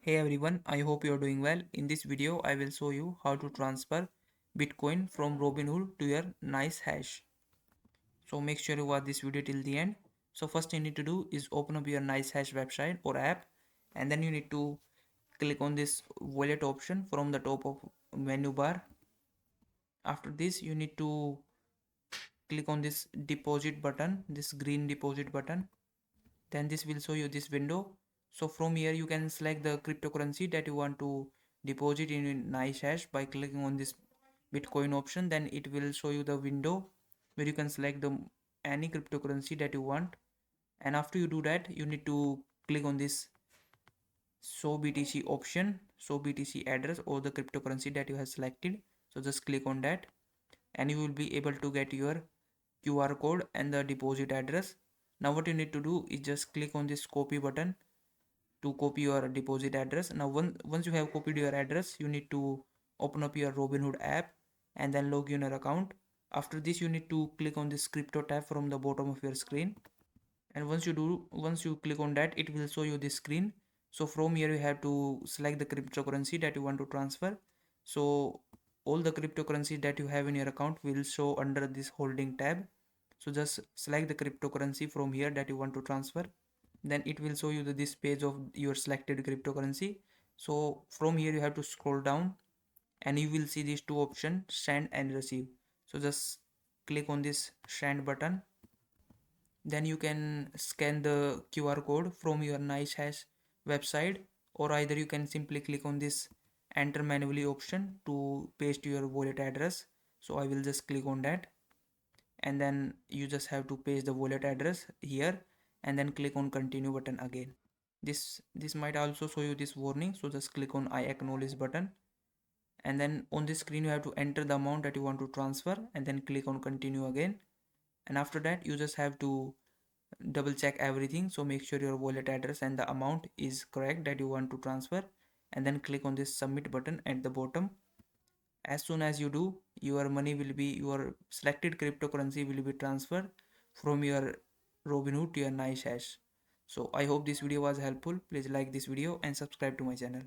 Hey everyone, I hope you are doing well. In this video, I will show you how to transfer Bitcoin from Robinhood to your Nicehash. So make sure you watch this video till the end. So first you need to do is open up your Nicehash website or app, and then you need to click on this wallet option from the top of menu bar. After this, you need to click on this deposit button, this green deposit button. Then this will show you this window. So from here you can select the cryptocurrency that you want to deposit in Nicehash by clicking on this Bitcoin option. Then it will show you the window where you can select the any cryptocurrency that you want. And after you do that, you need to click on this show BTC option, show BTC address or the cryptocurrency that you have selected. So just click on that and you will be able to get your QR code and the deposit address. Now what you need to do is just click on this copy button to copy your deposit address. Now once you have copied your address, you need to open up your Robinhood app and then log in your account. After this, you need to click on this crypto tab from the bottom of your screen. And once you click on that, it will show you this screen. So from here you have to select the cryptocurrency that you want to transfer. So all the cryptocurrency that you have in your account will show under this holding tab. So just select the cryptocurrency from here that you want to transfer. Then it will show you this page of your selected cryptocurrency. So from here you have to scroll down and you will see these two options, send and receive. So just click on this send button. Then you can scan the QR code from your Nicehash website, or either you can simply click on this enter manually option to paste your wallet address. So I will just click on that, and then you just have to paste the wallet address here and then click on continue button again. This might also show you this warning, so just click on I acknowledge button, and then on this screen you have to enter the amount that you want to transfer and then click on continue again. And after that you just have to double check everything, so make sure your wallet address and the amount is correct that you want to transfer, and then click on this submit button at the bottom. As soon as you do, your money will be, your selected cryptocurrency will be transferred from your Robinhood to your Nicehash. So I hope this video was helpful. Please like this video and subscribe to my channel.